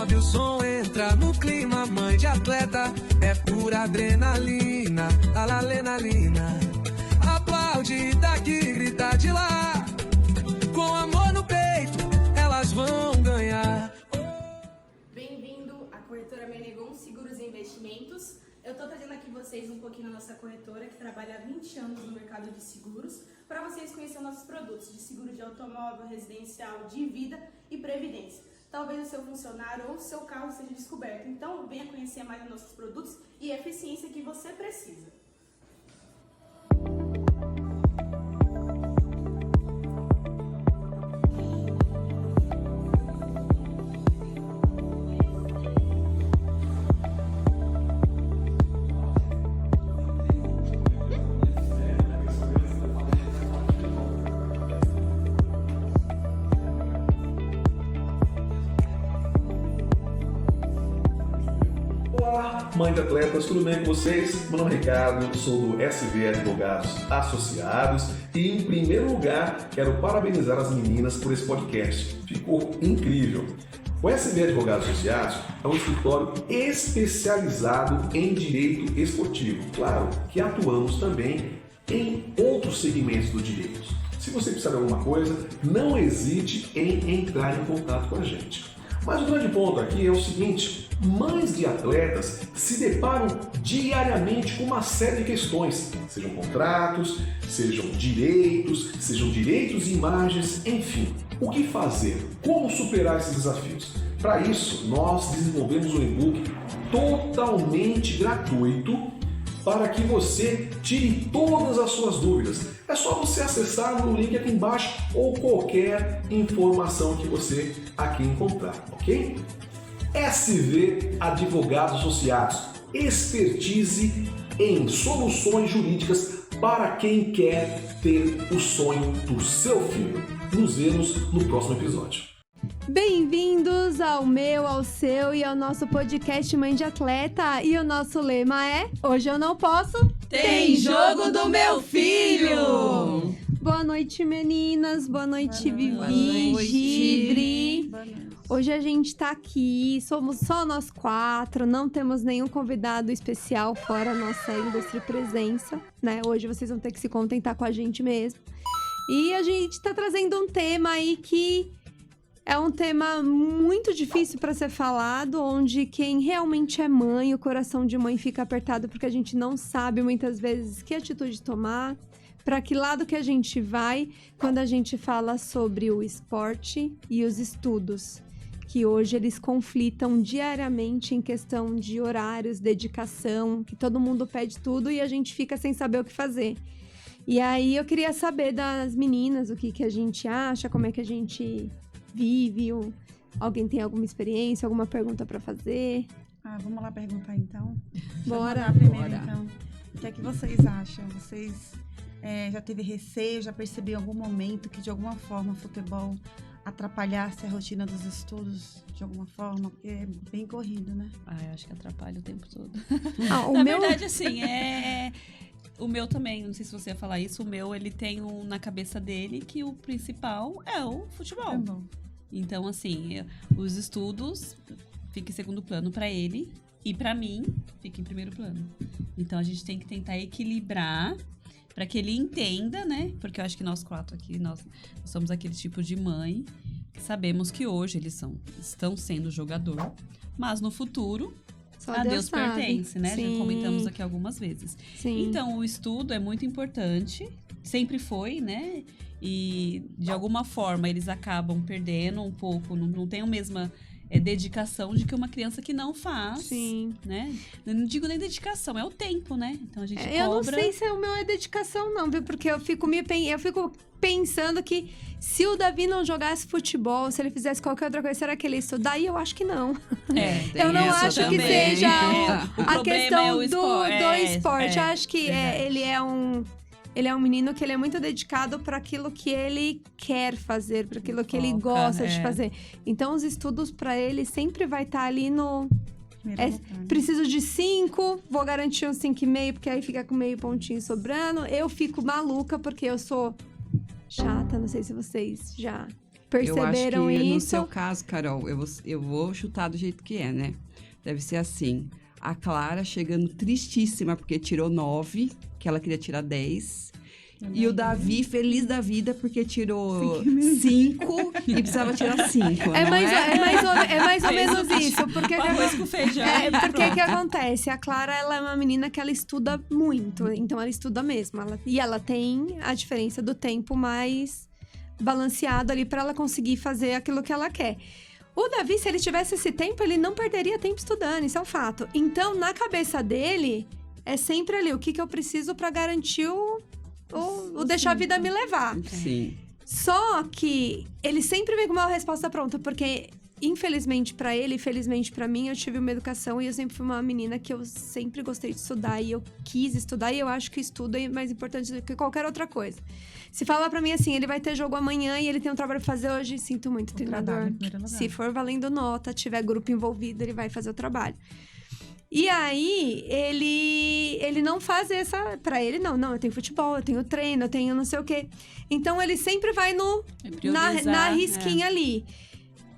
sobe o som, entra no clima, mãe de atleta, é pura adrenalina, alalenalina. Aplaude daqui, grita de lá, com amor no peito, elas vão ganhar. Bem-vindo à corretora Menegon Seguros e Investimentos. Eu estou trazendo aqui vocês um pouquinho da nossa corretora, que trabalha há 20 anos no mercado de seguros, para vocês conhecerem nossos produtos de seguro de automóvel, residencial, de vida e previdência. Talvez o seu funcionário ou o seu carro seja descoberto. Então, venha conhecer mais os nossos produtos e a eficiência que você precisa. Olá, mãe de atletas, tudo bem com vocês? Meu nome é Ricardo, sou do SV Advogados Associados e, em primeiro lugar, quero parabenizar as meninas por esse podcast. Ficou incrível! O SV Advogados Associados é um escritório especializado em direito esportivo. Claro que atuamos também em outros segmentos do direito. Se você precisar de alguma coisa, não hesite em entrar em contato com a gente. Mas o grande ponto aqui é o seguinte: mães de atletas se deparam diariamente com uma série de questões, sejam contratos, sejam direitos e imagens, enfim. O que fazer? Como superar esses desafios? Para isso, nós desenvolvemos um e-book totalmente gratuito para que você tire todas as suas dúvidas. É só você acessar no link aqui embaixo ou qualquer informação que você aqui encontrar, ok? SV Advogados Associados, expertise em soluções jurídicas para quem quer ter o sonho do seu filho. Nos vemos no próximo episódio. Bem-vindos ao meu, ao seu e ao nosso podcast Mãe de Atleta. E o nosso lema é: hoje eu não posso, tem jogo do meu filho! Boa noite, meninas. Boa noite, Vivi, Gidri. Hoje a gente tá aqui, somos só nós quatro, não temos nenhum convidado especial fora a nossa ilustre presença, né? Hoje vocês vão ter que se contentar com a gente mesmo. E a gente tá trazendo um tema aí que é um tema muito difícil para ser falado, onde quem realmente é mãe, o coração de mãe fica apertado porque a gente não sabe muitas vezes que atitude tomar, para que lado que a gente vai quando a gente fala sobre o esporte e os estudos, que hoje eles conflitam diariamente em questão de horários, dedicação, que todo mundo pede tudo e a gente fica sem saber o que fazer. E aí eu queria saber das meninas o que a gente acha, como é que a gente vive, alguém tem alguma experiência, alguma pergunta para fazer? Vamos lá perguntar então. Bora. Primeiro, então. O que é que vocês acham? Vocês já teve receio, já percebeu em algum momento que de alguma forma o futebol atrapalhasse a rotina dos estudos de alguma forma? Porque é bem corrido, né? Eu acho que atrapalha o tempo todo. Verdade, assim, o meu também, não sei se você ia falar isso, o meu, ele tem na cabeça dele que o principal é o futebol. É bom. Então, assim, os estudos ficam em segundo plano para ele e para mim fica em primeiro plano. Então, a gente tem que tentar equilibrar para que ele entenda, né? Porque eu acho que nós quatro aqui, nós somos aquele tipo de mãe que sabemos que hoje eles estão sendo jogador, mas no futuro Só a Deus pertence, né? Sim. Já comentamos aqui algumas vezes. Sim. Então, o estudo é muito importante, sempre foi, né? E, de alguma forma, eles acabam perdendo um pouco, não tem a mesma dedicação de que uma criança que não faz, Sim. né? Eu não digo nem dedicação, é o tempo, né? Então, a gente cobra... Eu não sei se o meu é dedicação não, viu? Porque eu fico pensando que se o Davi não jogasse futebol, se ele fizesse qualquer outra coisa, será que ele ia estudar? E eu acho que não. Eu não acho também. que seja O a problema questão é o do esporte. Eu acho que verdade. ele é um menino que ele é muito dedicado para aquilo que ele quer fazer, para aquilo que ele gosta de fazer. Então, os estudos para ele sempre vai estar ali no... preciso de 5, vou garantir um 5,5, porque aí fica com meio pontinho sobrando. Eu fico maluca, porque eu sou chata, não sei se vocês já perceberam eu acho que, isso. no seu caso, Carol, eu vou chutar do jeito que é, né? Deve ser assim. A Clara chegando tristíssima porque tirou 9, que ela queria tirar 10. E o Davi feliz da vida porque tirou 5 e precisava tirar 5. É mais ou menos isso. Porque Arroz com feijão. porque que acontece? A Clara, ela é uma menina que ela estuda muito. Então, ela estuda mesmo. E ela tem a diferença do tempo mais balanceado ali para ela conseguir fazer aquilo que ela quer. O Davi, se ele tivesse esse tempo, ele não perderia tempo estudando. Isso é um fato. Então, na cabeça dele, é sempre ali. O que eu preciso para garantir o deixar a vida me levar. Sim. Só que ele sempre vem com uma resposta pronta, porque infelizmente pra ele, felizmente pra mim, eu tive uma educação e eu sempre fui uma menina que eu sempre gostei de estudar e eu quis estudar e eu acho que estudo é mais importante do que qualquer outra coisa. Se falar pra mim assim, ele vai ter jogo amanhã e ele tem um trabalho pra fazer hoje, sinto muito, treinador. Se for valendo nota, tiver grupo envolvido, ele vai fazer o trabalho. E aí, ele não faz essa... Pra ele, não, eu tenho futebol, eu tenho treino, eu tenho não sei o quê. Então, ele sempre vai na risquinha ali.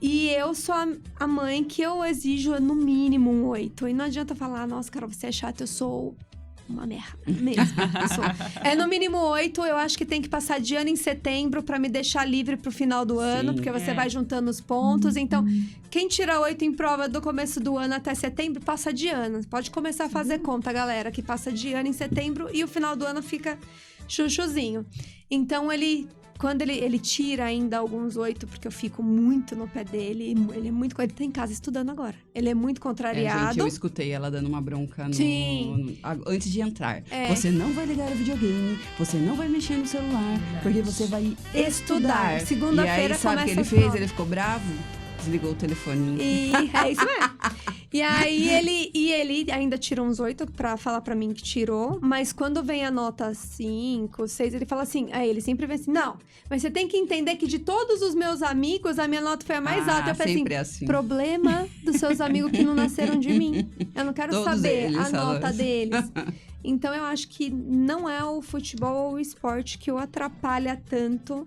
E eu sou a mãe que eu exijo no mínimo um 8. E não adianta falar, nossa, Carol, você é chata, eu sou uma merda mesmo. É no mínimo 8, eu acho que tem que passar de ano em setembro pra me deixar livre pro final do ano, porque você vai juntando os pontos. Então, quem tira 8 em prova do começo do ano até setembro, passa de ano. Pode começar a fazer conta, galera, que passa de ano em setembro e o final do ano fica chuchuzinho. Então, quando ele tira ainda alguns 8, porque eu fico muito no pé dele, ele é muito... Ele tá em casa estudando agora. Ele é muito contrariado. Gente, eu escutei ela dando uma bronca antes de entrar. É. Você não vai ligar o videogame, você não vai mexer no celular, porque você vai estudar. Segunda-feira e aí, sabe o que ele fez? Ele ficou bravo, desligou o telefone. E é isso mesmo. E aí, ele ainda tirou uns 8 pra falar pra mim que tirou. Mas quando vem a nota 5, 6, ele fala assim... Aí ele sempre vem assim... Não, mas você tem que entender que de todos os meus amigos, a minha nota foi a mais alta. Eu falei assim... Problema dos seus amigos que não nasceram de mim. Eu não quero Todos saber eles, a nota deles. Então, eu acho que não é o futebol ou o esporte que o atrapalha tanto...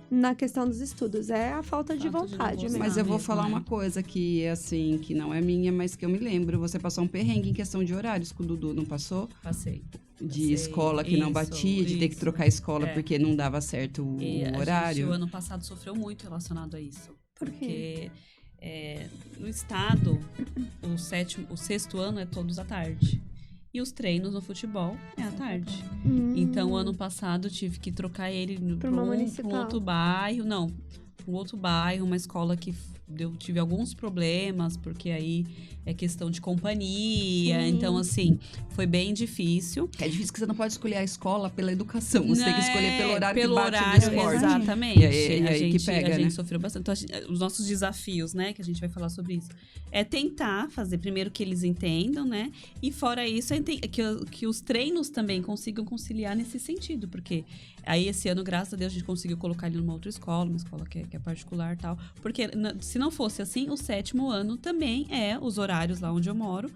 na questão dos estudos, é a falta de vontade mesmo. Mas eu vou falar uma coisa que, assim, que não é minha, mas que eu me lembro. Você passou um perrengue em questão de horários com o Dudu, não passou? Passei. De escola que não batia, de ter que trocar a escola porque não dava certo o horário. O ano passado sofreu muito relacionado a isso. Por quê? Porque no estado, o sexto ano é todos à tarde. E os treinos no futebol é à tarde. Então, ano passado, tive que trocar ele para um outro bairro. Não, um outro bairro, uma escola que tive alguns problemas, porque aí é questão de companhia. Sim. Então, assim, foi bem difícil. É difícil que você não pode escolher a escola pela educação. Você tem que escolher pelo horário que bate horário, do esporte. Exatamente. E aí que pega, a gente né? sofreu bastante. Então, os nossos desafios, né, que a gente vai falar sobre isso, é tentar fazer primeiro que eles entendam, né? E fora isso, que os treinos também consigam conciliar nesse sentido. Porque aí, esse ano, graças a Deus, a gente conseguiu colocar ele numa outra escola, uma escola que é particular e tal. Porque se não fosse assim, o sétimo ano também os horários lá onde eu moro,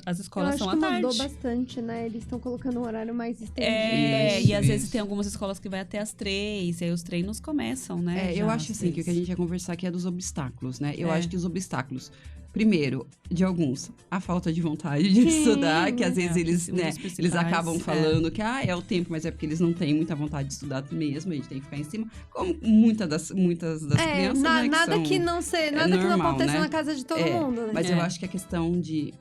as escolas são à tarde. Mudou bastante, né? Eles estão colocando um horário mais estendido. E às vezes tem algumas escolas que vai até às 3, e aí os treinos começam, né? Eu acho assim, que o que a gente vai conversar aqui é dos obstáculos, né? Eu acho que os obstáculos, primeiro, de alguns, a falta de vontade de estudar, que às vezes eles acabam falando que é o tempo, mas é porque eles não têm muita vontade de estudar mesmo, a gente tem que ficar em cima, como muitas das crianças, né? Nada que não aconteça na casa de todo mundo, né? Mas eu acho que a questão de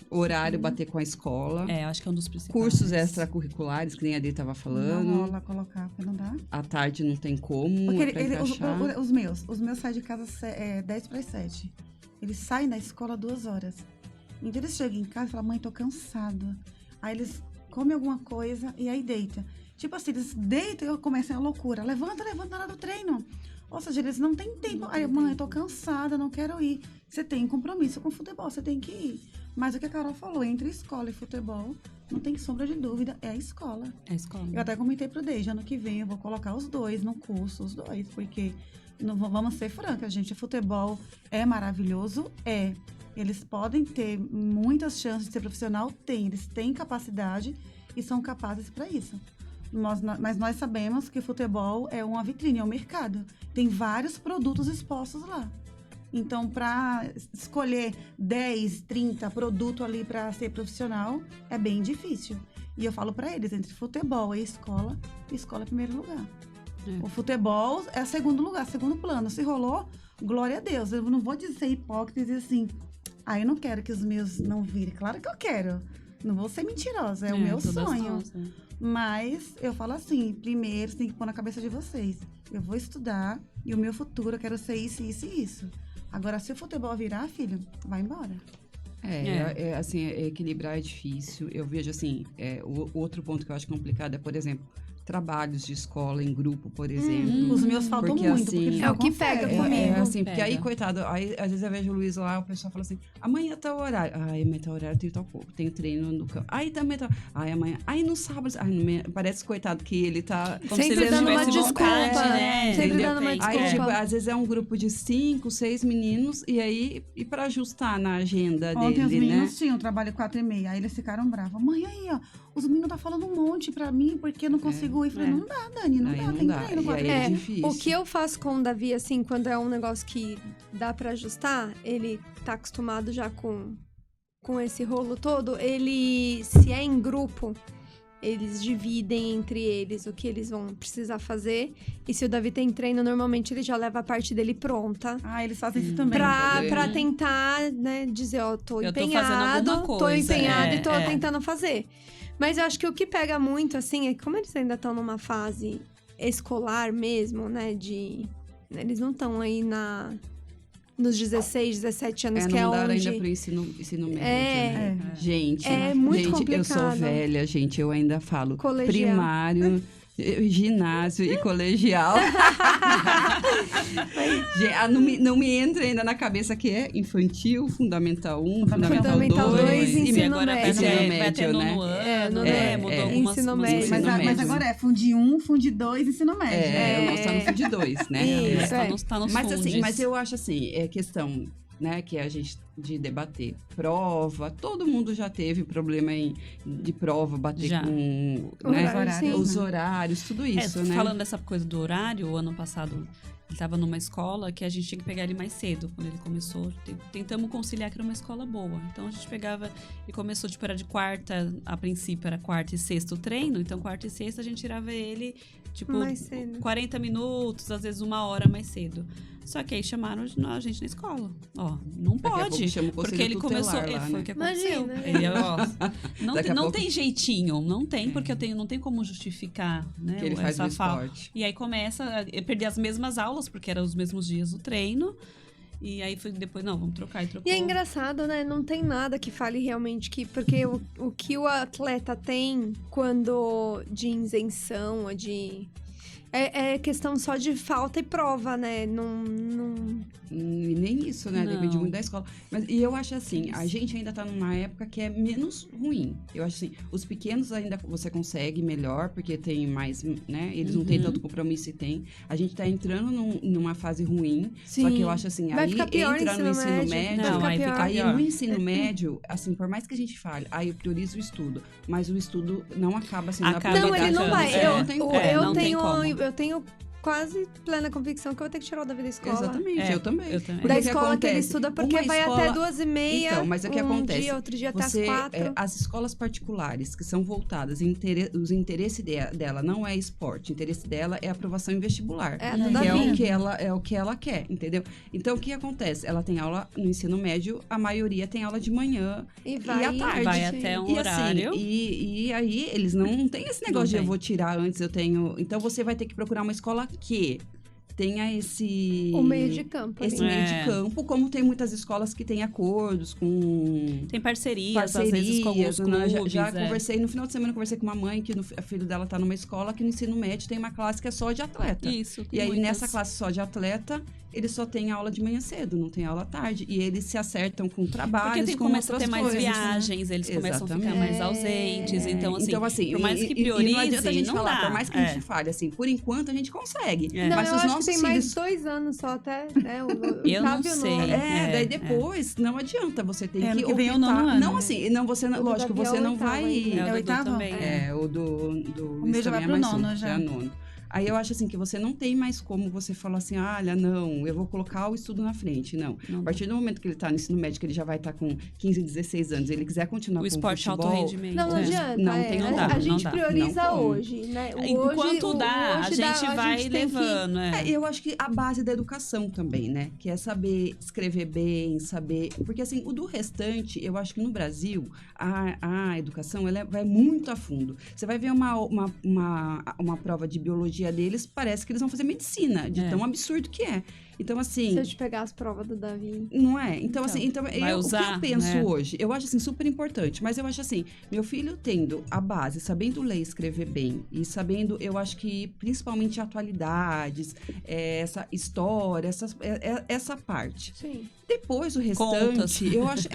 horário bater com a escola. Acho que é um dos principais. Cursos extracurriculares, que nem a Adri tava falando. Não rola colocar, porque não dá. À tarde não tem como, porque os meus saem de casa 10 para as 7. Eles saem da escola 2 horas. Então eles chegam em casa e falam, mãe, tô cansado. Aí eles comem alguma coisa e aí deita. Tipo assim, eles deitam e começam a loucura. Levanta na hora do treino. Ou seja, eles não têm tempo. Aí, mãe, eu tô cansada, não quero ir. Você tem compromisso com o futebol, você tem que ir. Mas o que a Carol falou, entre escola e futebol, não tem sombra de dúvida, é a escola. É a escola. Eu até comentei pro Deide, ano que vem eu vou colocar os dois no curso, os dois, porque... Não, vamos ser francas, gente. O futebol é maravilhoso? É. Eles podem ter muitas chances de ser profissional? Tem. Eles têm capacidade e são capazes para isso. Mas nós sabemos que o futebol é uma vitrine, é um mercado. Tem vários produtos expostos lá. Então, para escolher 10, 30 produtos ali para ser profissional, é bem difícil. E eu falo para eles, entre futebol e escola é primeiro lugar. O futebol é segundo lugar, segundo plano. Se rolou, glória a Deus. Eu não vou ser hipócrita e dizer assim, eu não quero que os meus não virem. Claro que eu quero. Não vou ser mentirosa, é o meu sonho. Mas eu falo assim, primeiro você tem que pôr na cabeça de vocês. Eu vou estudar e o meu futuro eu quero ser isso, isso e isso. Agora, se o futebol virar, filho, vai embora. Assim, equilibrar é difícil. Eu vejo assim, o outro ponto que eu acho complicado é, por exemplo, trabalhos de escola em grupo, por exemplo. Os meus faltam porque, muito, assim, porque é o que pega comigo. Assim, porque aí, coitado, aí às vezes eu vejo o Luiz lá, o pessoal fala assim, amanhã tá o horário. Amanhã tá o horário, tem tal pouco, tem treino no campo. Aí também tá, amanhã, aí no sábado, parece, coitado, que ele tá... Como sempre se ele dando uma tivesse desculpa, vontade, né? Sempre dando uma desculpa. Aí, tipo, às vezes é um grupo de 5, 6 meninos, e pra ajustar na agenda Ontem os dele, meninos tinham trabalho 4h30, aí eles ficaram bravos. Mãe, aí, ó, os meninos tá falando um monte pra mim, porque eu não consigo ir. Eu falei, não dá, Dani, não Aí dá, não tem dá. treino E aí 4h30. é difícil. O que eu faço com o Davi, assim, quando é um negócio que dá pra ajustar, ele tá acostumado já com esse rolo todo, ele, se é em grupo, eles dividem entre eles o que eles vão precisar fazer. E se o Davi tem treino, normalmente ele já leva a parte dele pronta. Eles fazem isso também. Pra tentar, né, dizer, tô Eu tô empenhado, fazendo alguma tô coisa, empenhado e tô é. tentando fazer. Mas eu acho que o que pega muito, assim, é que como eles ainda estão numa fase escolar mesmo, né, eles não estão aí nos 16, 17 anos, que é não mudaram onde... ainda pro ensino médio, né? Gente, É muito eu sou complicado. velha, gente, eu ainda falo Colegial. primário, ginásio e colegial. Não me entra ainda na cabeça que é infantil, fundamental 1, fundamental 2, ensino E agora médio. vai ter nono ano, né? Mudou algumas ensino umas médio. coisas. Mas agora é Fundi 1, Fundi 2, ensino médio. Nós estamos no Fundi 2, né? Isso, Tá nos Mas assim, fundes. eu acho assim, é questão, né, que a gente de debater prova, todo mundo já teve problema de prova, bater Já. com Horários, os horários, tudo isso, né? Falando dessa coisa do horário, o ano passado ele estava numa escola que a gente tinha que pegar ele mais cedo. Quando ele começou, tentamos conciliar que era uma escola boa. Então a gente pegava, ele começou era de quarta, a princípio era quarta e sexta o treino, então quarta e sexta a gente tirava ele, tipo, Mais cedo. 40 minutos, às vezes 1 hora mais cedo. Só que aí chamaram a gente na escola. Ó, não Daqui a pouco pode. chama o Porque conselho ele tutelar começou. lá, Foi né? o que aconteceu. Imagina. Ele, ó, Daqui a não pouco- tem jeitinho, não tem, porque não tem como justificar, né? Que ele faz essa o falta. esporte. E aí começa a perder as mesmas aulas, porque eram os mesmos dias do treino. E aí foi depois, não, vamos trocar e trocou. E é engraçado, né? Não tem nada que fale realmente que... Porque o que o atleta tem quando de isenção ou de... É questão só de falta e prova, né? E nem isso, né? Não. Depende muito da escola. E eu acho assim, a gente ainda tá numa época que é menos ruim. Eu acho assim, os pequenos ainda você consegue melhor, porque tem mais, né? Eles não têm tanto compromisso e tem. A gente tá entrando numa fase ruim. Sim. Só que eu acho assim, Vai aí ficar pior entra no ensino médio. Não, vai aí ficar fica Aí pior. no ensino médio, assim, por mais que a gente fale, aí eu priorizo o estudo, mas o estudo não acaba sendo Acaba a Não, ele prioridade. não vai. É, Não tem como. não tem como. Eu tenho quase plena convicção que eu vou ter que tirar o Davi da escola. Exatamente, eu também. Eu também. Porque Da o que escola que ele acontece? estuda, porque Uma vai escola- até 2h30. Então, mas o que acontece? Dia, outro dia até Você, às 4. as escolas particulares que são voltadas, os interesses dela não é esporte, o interesse dela é aprovação em vestibular. É, que nada a é ver. o que ela quer, entendeu? Então, o que acontece? Ela tem aula no ensino médio, a maioria tem aula de manhã E vai à tarde. Vai até um E horário. assim, e aí eles não têm esse negócio de tem. eu vou tirar antes, eu tenho... Então, você vai ter que procurar uma escola que tenha esse... O meio de campo. Esse ali. meio de campo, como tem muitas escolas que têm acordos com Tem parcerias, às vezes, com alguns né? clubes. Já conversei, no final de semana, conversei com uma mãe que a filho dela tá numa escola que no ensino médio tem uma classe que é só de atleta. Isso. E tem aí, muitas. nessa classe só de atleta, eles só têm aula de manhã cedo, não tem aula à tarde. E eles se acertam com trabalhos, com começa a outras ter mais coisas, viagens, eles começam a ficar mais ausentes. Então, assim, por mais que e priorize, não adianta a gente falar, dá. por mais que a gente fale, assim, por enquanto a gente consegue. É. Não, Mas eu os acho que nossos tem filhos... mais 2 anos só até, né? O Eu não Otávio sei. novo. Daí depois, não adianta, você tem que que vem o optar. nono ano, Não, né? assim, não, você, O do lógico, Davi é você o não oitavo vai... ainda. É, o Dudu oitavo? também. O do O meu já vai pro nono já. É nono. Aí eu acho assim que você não tem mais como você falar assim, olha, não, eu vou colocar o estudo na frente. Não. Não A partir do momento que ele tá no ensino médio, que ele já vai estar com 15, 16 anos, ele quiser continuar O com esporte o alto futebol... rendimento. Não adianta. Não é. tem como. A Não gente dá. prioriza Não como. hoje, né? Enquanto dá, a hoje gente vai gente tem que- levando. Eu acho que a base da educação também, né? Que é saber escrever bem, saber... Porque, assim, o do restante, eu acho que no Brasil, a educação, ela vai muito a fundo. Você vai ver uma prova de biologia deles, parece que eles vão fazer medicina, de tão absurdo que é. Então, assim... Se eu te pegar as provas do Davi... Não é? Então, assim, vai o que usar, eu penso né? hoje, eu acho, assim, super importante. Mas eu acho, assim, meu filho tendo a base, sabendo ler e escrever bem, e sabendo, eu acho que, principalmente, atualidades, essa história, essa parte. Sim. Depois, o Contas. restante, eu acho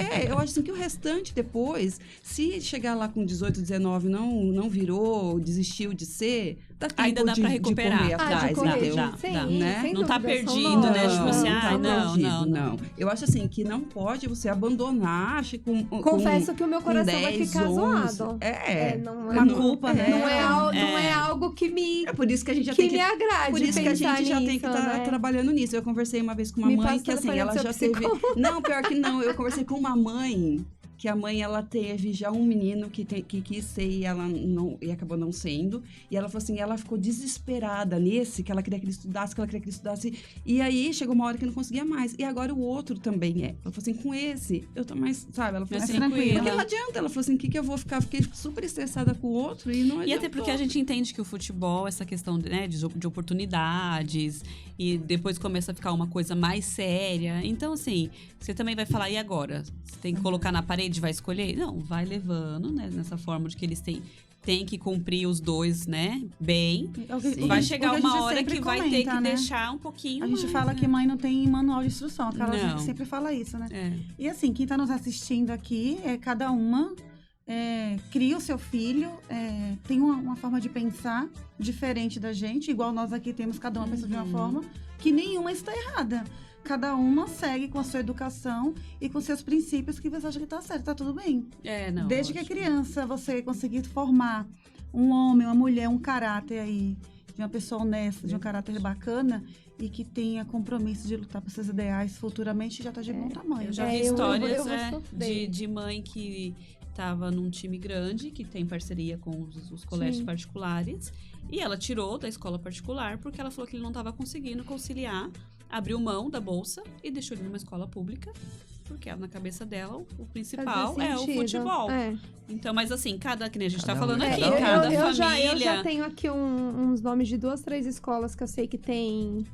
assim, que o restante depois, se chegar lá com 18, 19, não virou, desistiu de ser, dá tempo Ainda dá pra de recuperar. correr Ah, de atrás, correr, entendeu? dá. Sim, né? sem Não tá dúvida, são perdido, né? novos. Tipo assim, não tá não, perdido, não. Eu acho assim, que não pode você abandonar, acho que Confesso que o meu coração vai 10, ficar 11. zoado. Não Uma culpa, né? Não é algo que me, É por isso que a gente já que tem que... me agrade Por isso que a pensar gente já tem que nisso, estar né? trabalhando nisso. Eu conversei uma vez com uma Me mãe passa que, o assim, telefone ela do já seu teve... psicólogo. Não, pior que não. Eu conversei com uma mãe, que a mãe, ela teve já um menino que quis ser e ela não... E acabou não sendo. E ela falou assim, ela ficou desesperada nesse, que ela queria que ele estudasse, E aí, chegou uma hora que não conseguia mais. E agora o outro também é. Ela falou assim, com esse, eu tô mais... Sabe? Ela falou Mais assim, tranquila. porque não adianta. Ela falou assim, o que eu vou ficar? Fiquei super estressada com o outro e não adianta. E até porque a gente entende que o futebol, essa questão de oportunidades, e depois começa a ficar uma coisa mais séria. Então, assim, você também vai falar, e agora? Você tem que colocar na parede, vai escolher? Não, vai levando, né? Nessa forma de que eles têm que cumprir os dois, né? Bem. Vai chegar uma hora que vai ter que deixar um pouquinho A gente mais, fala né? que mãe não tem manual de instrução. A Carol Não. sempre fala isso, né? É. E assim, quem está nos assistindo aqui, cada uma cria o seu filho, tem uma forma de pensar diferente da gente, igual nós aqui temos, cada uma pensa de uma forma, que nenhuma está errada. Cada uma segue com a sua educação e com seus princípios que você acha que está certo, tá tudo bem. Não, Desde que a criança, você conseguir formar um homem, uma mulher, um caráter aí, de uma pessoa honesta, de um caráter bacana e que tenha compromisso de lutar por seus ideais futuramente, já está de bom tamanho. Eu já vi eu histórias vou sofrer. de mãe que estava num time grande, que tem parceria com os colégios Sim. particulares, e ela tirou da escola particular porque ela falou que ele não estava conseguindo conciliar, abriu mão da bolsa e deixou ele numa escola pública, porque na cabeça dela o principal Fazia é o sentido. futebol. É. Então, mas assim, que nem a gente tá Cada falando um é aqui, cada um. cada eu família... já tenho aqui uns nomes de 2, 3 escolas que eu sei que tem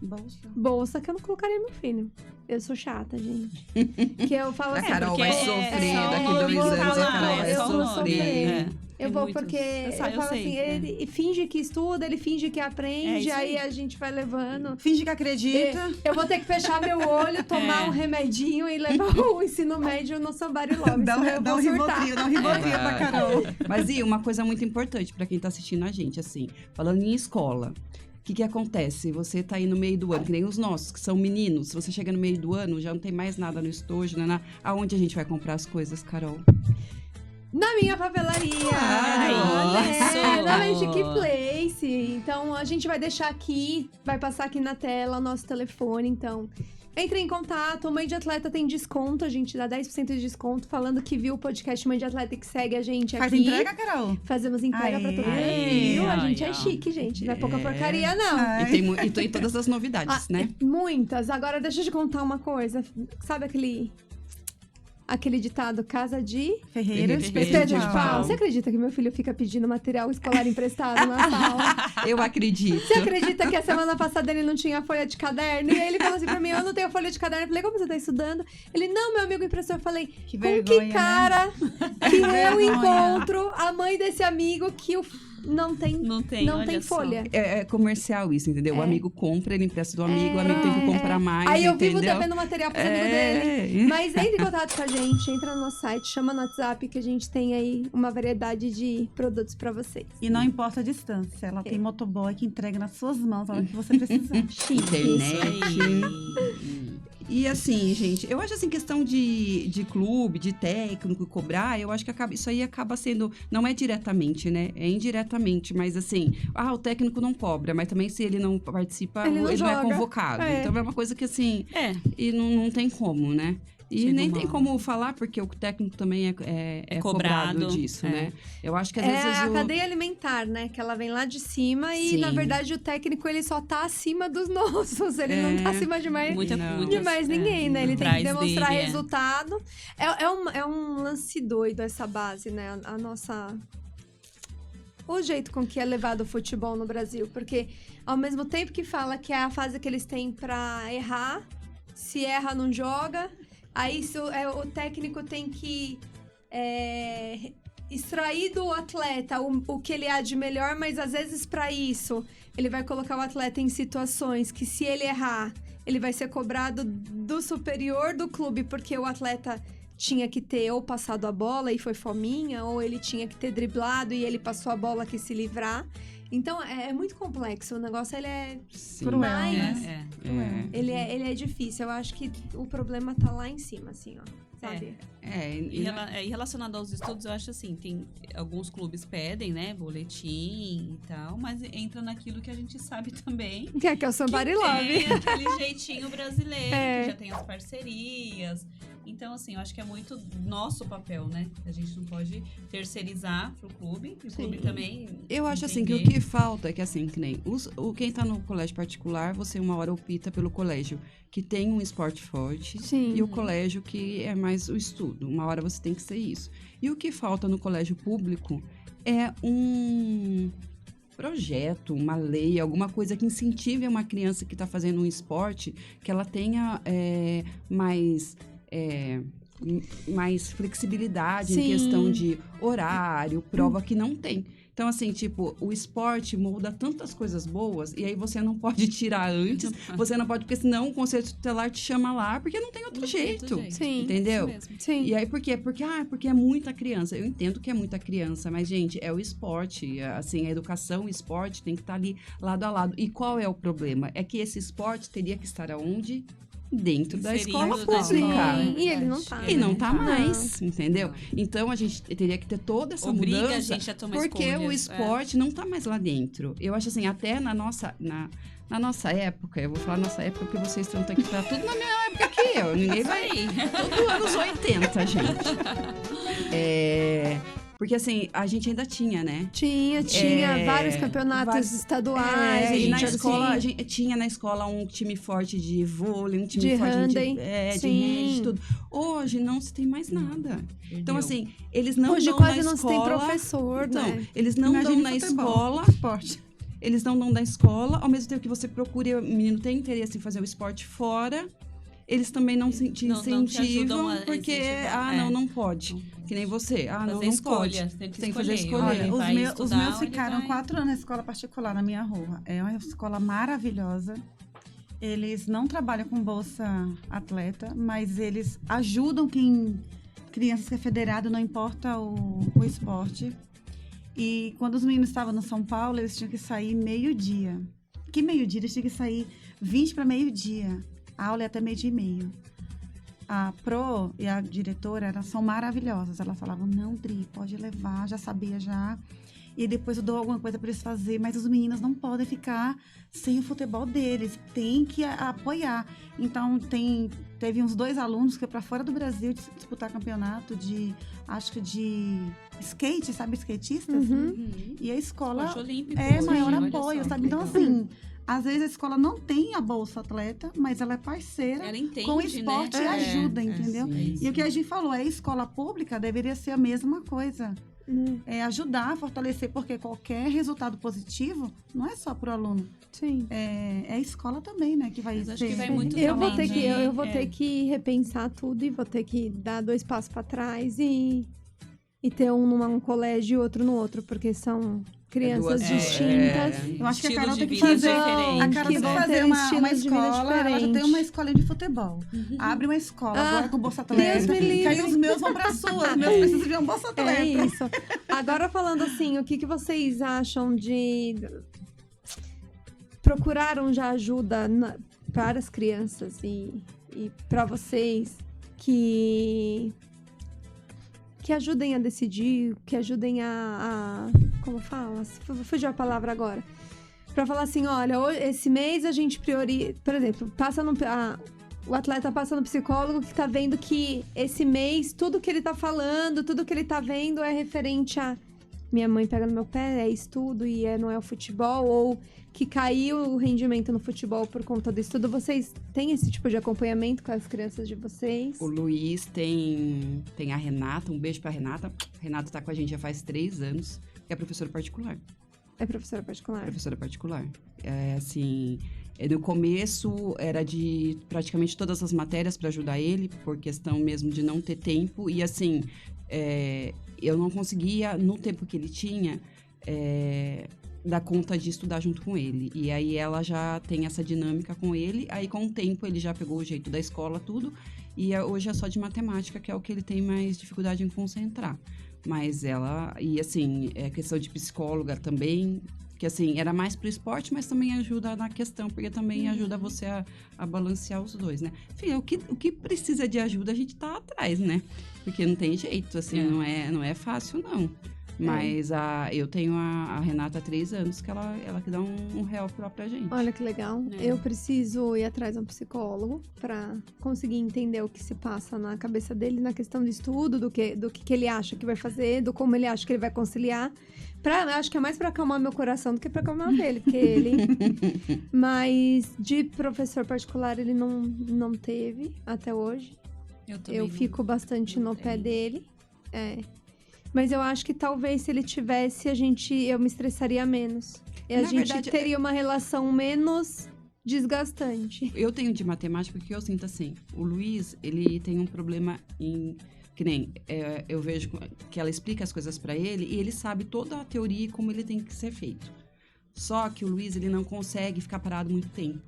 bolsa que eu não colocaria meu filho. Eu sou chata, gente. Que eu falo A assim, Carol porque vai é sofrer só daqui o nome 2 anos, falar, a Carol vai só o nome. sofrer. eu vou porque eu falo assim, ele finge que estuda, ele finge que aprende, isso aí. aí a gente vai levando. Finge que acredita. Eu vou ter que fechar meu olho, tomar um remedinho e levar o ensino médio no Somebody Love. Dá um ribotril pra Carol. Mas e uma coisa muito importante para quem tá assistindo a gente, assim, falando em escola. O que acontece? Você tá aí no meio do ano, que nem os nossos, que são meninos. Você chega no meio do ano, já não tem mais nada no estojo, né? Aonde a gente vai comprar as coisas, Carol? Na minha papelaria! Isso! Na Magic Place. Então, a gente vai deixar aqui, vai passar aqui na tela o nosso telefone, então... Entre em contato, Mãe de Atleta tem desconto, a gente dá 10% de desconto, falando que viu o podcast Mãe de Atleta e que segue a gente aqui. Faz entrega, Carol? Fazemos entrega pra todo mundo. Aê, A gente aí, é ó. chique, gente. Não é pouca porcaria, não. E tem todas as novidades, né? Muitas. Agora, deixa eu te contar uma coisa. Sabe aquele ditado, casa de... Ferreiros. Espeto de pau. Você acredita que meu filho fica pedindo material escolar emprestado na sala? Eu acredito. Você acredita que a semana passada ele não tinha folha de caderno? E aí ele falou assim pra mim, eu não tenho folha de caderno. Eu falei, como você tá estudando? Ele, não, meu amigo emprestou. Eu falei, Que com vergonha, que cara que eu vergonha. encontro a mãe desse amigo que não tem olha só. folha. É comercial isso, entendeu? O amigo compra, ele empresta do amigo, o amigo tem que comprar mais, Aí eu entendeu? vivo devendo material pro seguro dele. Mas entre em contato com a gente, entra no nosso site, chama no WhatsApp que a gente tem aí uma variedade de produtos pra vocês. E não importa a distância, ela tem motoboy que entrega nas suas mãos a hora que você precisar. Internet. E assim, gente, eu acho assim, questão de clube, de técnico, cobrar, eu acho que isso aí acaba sendo, não é diretamente, né? É indiretamente, mas assim, o técnico não cobra, mas também se ele não participa, Ele não é joga. convocado. Então é uma coisa que assim, e não tem como, né? E Chega nem uma tem hora. como falar, porque o técnico também é cobrado disso, né? Eu acho que às vezes a cadeia alimentar, né? Que ela vem lá de cima e, Sim. na verdade, o técnico, ele só tá acima dos nossos. Ele não tá acima de mais, de mais ninguém, né? Ele tem que demonstrar resultado. É um lance doido essa base, né? A nossa... O jeito com que é levado o futebol no Brasil. Porque, ao mesmo tempo que fala que é a fase que eles têm pra errar, se erra, não joga... Aí o técnico tem que extrair do atleta o que ele há de melhor, mas às vezes para isso ele vai colocar o atleta em situações que se ele errar, ele vai ser cobrado do superior do clube, porque o atleta tinha que ter ou passado a bola e foi fominha, ou ele tinha que ter driblado e ele passou a bola que se livrar. Então, é muito complexo. O negócio, ele é cruel. Ele é difícil. Eu acho que o problema tá lá em cima, assim, ó. Sabe? E relacionado aos estudos, eu acho assim, tem alguns clubes pedem, né, boletim e tal, mas entra naquilo que a gente sabe também. Que é o Somebody Love. Tem aquele jeitinho brasileiro, que já tem as parcerias. Então, assim, eu acho que é muito nosso papel, né? A gente não pode terceirizar pro clube. O clube também. Eu acho assim que o que falta é que, assim, que nem quem tá no colégio particular, você uma hora opta pelo colégio que tem um esporte forte. Sim. E o colégio que é mais o estudo. Uma hora você tem que ser isso. E o que falta no colégio público é um projeto, uma lei, alguma coisa que incentive uma criança que está fazendo um esporte, que ela tenha mais flexibilidade em questão de horário, prova que não tem. Então, assim, tipo, o esporte molda tantas coisas boas e aí você não pode tirar antes, você não pode, porque senão o conselho tutelar te chama lá, porque não tem outro jeito. Sim. Entendeu? Sim. E aí, por quê? Porque é muita criança. Eu entendo que é muita criança, mas, gente, é o esporte. Assim, a educação, o esporte tem que estar ali lado a lado. E qual é o problema? É que esse esporte teria que estar aonde? Dentro da escola pública. Sim, e ele não tá. E não tá mais, entendeu? Então, a gente teria que ter toda essa Obriga mudança. a gente a tomar porque escolhas, o esporte não tá mais lá dentro. Eu acho assim, até na nossa época, eu vou falar nossa época porque vocês estão aqui pra tudo na minha época que eu. Ninguém vai... Tudo anos 80, gente. Porque assim, a gente ainda tinha, né? Tinha vários campeonatos estaduais. E na escola, a gente tinha na escola um time forte de vôlei, um time forte de handball, tudo. Hoje não se tem mais nada. Então, assim, eles não Hoje dão quase na não escola... se tem professor, né? Eles não dão na escola... Esporte. Eles não dão da escola, ao mesmo tempo que você procure, o menino tem interesse em fazer o esporte fora, eles também não te incentivam, porque, não pode. Que nem você. Não pode. Tem que fazer escolha. Olha, os meus ficaram 4 anos na escola particular, na minha rua. É uma escola maravilhosa. Eles não trabalham com bolsa atleta, mas eles ajudam crianças que é federado, não importa o esporte. E quando os meninos estavam no São Paulo, eles tinham que sair meio-dia. Que meio-dia? Eles tinham que sair 20 para meio-dia. A aula é até meio-dia e meio. A Pro e a diretora, elas são maravilhosas. Elas falavam, não, Dri, pode levar, já sabia já. E depois eu dou alguma coisa para eles fazer. Mas os meninos não podem ficar sem o futebol deles. Tem que apoiar. Então, teve uns 2 alunos que foram para fora do Brasil disputar campeonato de skate, sabe? Skatistas. E a escola é maior apoio, sabe? Então, assim... Às vezes a escola não tem a bolsa atleta, mas ela é parceira com o esporte e ajuda, entendeu? E o que a gente falou, a escola pública deveria ser a mesma coisa. É ajudar a fortalecer, porque qualquer resultado positivo não é só para o aluno. Sim. É a escola também, né? Que vai acho que vai muito eu vou também, ter que repensar tudo e vou ter que dar 2 passos para trás e ter um num colégio e outro no outro, porque são crianças duas- distintas. Eu acho que a Estilo Carol de tem que vida fazer. diferente. A Carol que tem que vão fazer ter uma estilos de vida escola. Ela já tem diferentes. uma escolinha de futebol. Abre uma escola agora com Bolsa Atleta. Deus me livre. Que aí os meus vão pra sua. Os meus precisam de uma Bolsa Atleta. É isso. Agora falando assim, o que vocês acham de... Procuraram já ajuda para as crianças e para vocês que ajudem a decidir, que ajudem a como fala? Fugiu a palavra agora. Para falar assim, olha, esse mês a gente prioriza... Por exemplo, o atleta passa no psicólogo que tá vendo que esse mês, tudo que ele tá falando, tudo que ele tá vendo é referente a minha mãe pega no meu pé, é estudo e não é o futebol, ou que caiu o rendimento no futebol por conta do estudo. Vocês têm esse tipo de acompanhamento com as crianças de vocês? O Luiz tem a Renata, um beijo pra Renata. Renata tá com a gente já faz 3 anos, que é professora particular. É professora particular? Professora particular. É assim, no começo era de praticamente todas as matérias para ajudar ele, por questão mesmo de não ter tempo. E assim, eu não conseguia, no tempo que ele tinha, dar conta de estudar junto com ele. E aí ela já tem essa dinâmica com ele. Aí com o tempo ele já pegou o jeito da escola, tudo. E hoje é só de matemática, que é o que ele tem mais dificuldade em concentrar. Mas ela, e assim, é questão de psicóloga também, que assim, era mais pro esporte, mas também ajuda na questão, porque também ajuda você a balancear os dois, né? Enfim, o que precisa de ajuda, a gente tá atrás, né? Porque não tem jeito, assim, não é fácil, não. Mas eu tenho a Renata há 3 anos, que ela que dá um real pra gente. Olha que legal. Eu preciso ir atrás de um psicólogo pra conseguir entender o que se passa na cabeça dele, na questão de estudo, do que ele acha que vai fazer, do como ele acha que ele vai conciliar. Acho que é mais pra acalmar meu coração do que pra acalmar dele, porque ele... Mas de professor particular ele não teve até hoje. Eu fico bastante no pé dele. Mas eu acho que talvez se ele tivesse, eu me estressaria menos. E a gente teria uma relação menos desgastante. Eu tenho de matemática porque eu sinto assim, o Luiz, ele tem um problema que nem, eu vejo que ela explica as coisas pra ele e ele sabe toda a teoria e como ele tem que ser feito. Só que o Luiz, ele não consegue ficar parado muito tempo.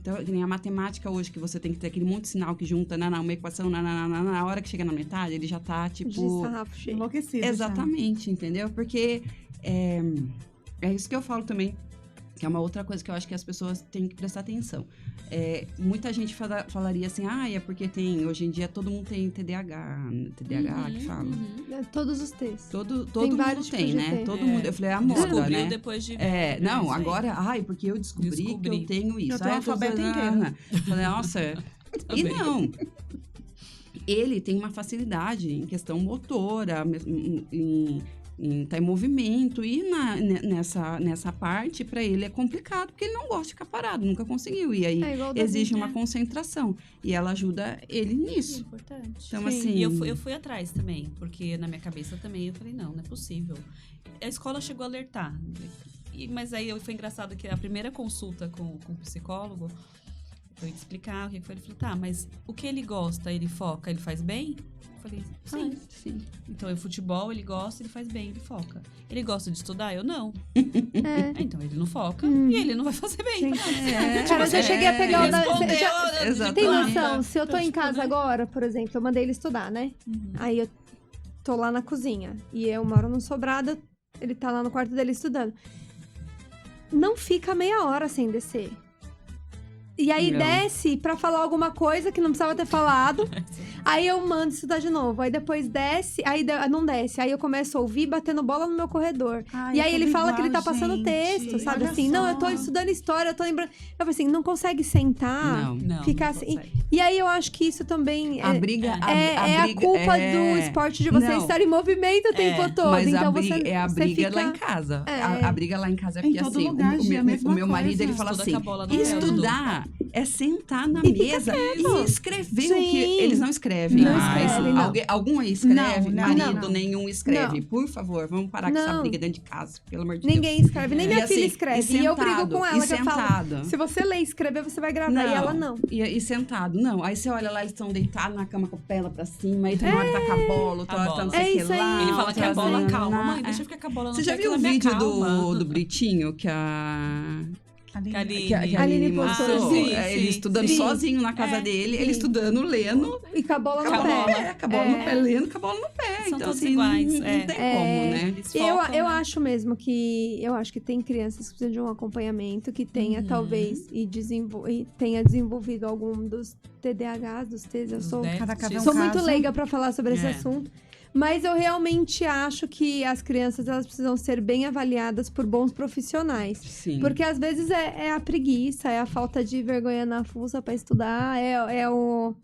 Então, que nem a matemática hoje, que você tem que ter aquele monte de sinal que junta, uma equação, na hora que chega na metade, ele já tá, tipo... De sarrafo cheio. Enlouquecido. Exatamente, entendeu? Porque é isso que eu falo também, que é uma outra coisa que eu acho que as pessoas têm que prestar atenção. Muita gente falaria assim, é porque hoje em dia todo mundo tem TDAH, que fala. Todos os T's. Todo mundo tem, né? Todo mundo. Eu falei, a moda, Descobriu né? depois de... Não, agora, porque eu descobri que eu tenho isso. Eu tenho alfabeto inteiro. Eu falei, nossa... E não... Ele tem uma facilidade em questão motora, em estar em movimento, e nessa parte, para ele é complicado, porque ele não gosta de ficar parado, nunca conseguiu. E aí exige uma concentração. E ela ajuda ele nisso. É importante. Então, assim... E eu fui atrás também, porque na minha cabeça também eu falei, não é possível. A escola chegou a alertar. Mas aí foi engraçado que a primeira consulta com o psicólogo, foi explicar o que foi. Ele falou, tá, mas o que ele gosta, ele foca, ele faz bem? Eu falei, sim. Então, o futebol, ele gosta, ele faz bem, ele foca. Ele gosta de estudar? Eu não. Então, ele não foca e ele não vai fazer bem. Cara, eu já cheguei a pegar o da... Exatamente. Tem noção? Se eu tô em casa agora, por exemplo, eu mandei ele estudar, né? Aí eu tô lá na cozinha e eu moro num sobrado, ele tá lá no quarto dele estudando. Não fica meia hora sem descer. E aí desce pra falar alguma coisa que não precisava ter falado. Aí eu mando estudar de novo. Aí depois desce, aí não desce. Aí eu começo a ouvir batendo bola no meu corredor. E aí ele fala que ele tá passando texto, sabe? Olha assim, só. não, eu tô estudando história, eu tô lembrando. Eu falei assim, não consegue sentar, Não, ficar não assim. consegue. E aí eu acho que isso também A briga... a culpa do esporte de você estar em movimento o tempo todo. Mas então a briga, você briga fica... lá em casa. A briga lá em casa é Em porque todo assim, lugar, Gi, a mesma o meu marido, coisa. ele fala Estuda assim, com a bola no pé. estudar é sentar na mesa e escrever o que Sim. eles não escrevem Não mais. escrevem, não. Algum aí escreve? Não, Marido não. nenhum escreve. Não. Por favor, vamos parar com essa Não. briga dentro de casa, pelo amor de Ninguém Deus. escreve, nem E minha assim, filha escreve. E eu brigo sentado, com ela, e que eu falo, sentado. se você ler e escrever, você vai gravar. E ela não. E sentado, não. Aí você olha lá, eles estão deitados na cama com a pela pra cima, aí tem uma hora tá com a bola, outra A hora tá não bola. sei o É que isso aí. lá. Ele fala que a outra bola hora calma. lá. Mãe, deixa eu ficar com a bola no Você já pé, que viu o ela me vídeo acalma. do Britinho que a Ali. que a Aline Aline postou, mostrou? sim, Ele sim, estudando sim. sozinho na casa dele, ele estudando, lendo, E com a bola no com a pé. bola, com a bola no pé, lendo com a bola no pé. São Então, todos assim, iguais, não é. tem como, né? Eles focam, Eu né? acho mesmo que... Eu acho que tem crianças que precisam de um acompanhamento, que tenha, talvez, e tenha desenvolvido algum dos TDAHs, dos T's. Eu sou, Cada caso é um sou muito caso. leiga pra falar sobre esse É. assunto. Mas eu realmente acho que as crianças, elas precisam ser bem avaliadas por bons profissionais. Sim. Porque às vezes é a preguiça, é a falta de vergonha na fuça pra estudar, é o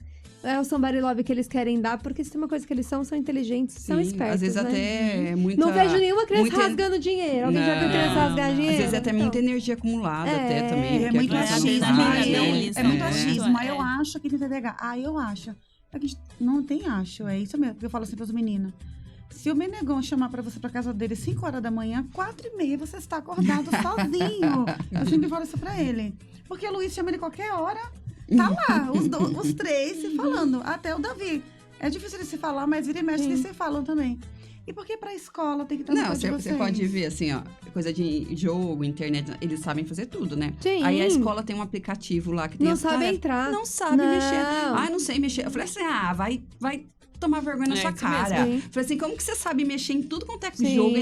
somebody love que eles querem dar, porque se tem uma coisa que eles são inteligentes, são Sim, espertos, às vezes né? até é muita... Não vejo nenhuma criança muita- rasgando dinheiro. Alguém já viu Não, criança rasgar não. dinheiro? Às vezes até Então, muita energia acumulada É, até também. É que a muito criança não achismo. faz, né? É Eles muito são achismo. muito, Aí eu acho que tem TDAH. Eu acho. É que a gente não tem acho. É isso mesmo. Porque eu falo assim pros meninos. Se o Menegão chamar pra você pra casa dele 5 horas da manhã, 4h30 você está acordado sozinho. Eu sempre falo isso pra ele. Porque o Luiz chama ele qualquer hora, tá lá, os três se falando. Até o Davi. É difícil eles se falar, mas vira e mexe eles se falam também. E por que pra escola tem que estar no Não, pé de você vocês? pode ver assim, ó, coisa de jogo, internet, eles sabem fazer tudo, né? Sim. Aí a escola tem um aplicativo lá que tem Não as sabe tarefas. entrar. Não sabe Não. mexer. Ah, não sei mexer. Eu falei assim, vai tomar vergonha na É sua isso cara. mesmo. Falei assim, como que você sabe mexer em tudo quanto é Sim. jogo?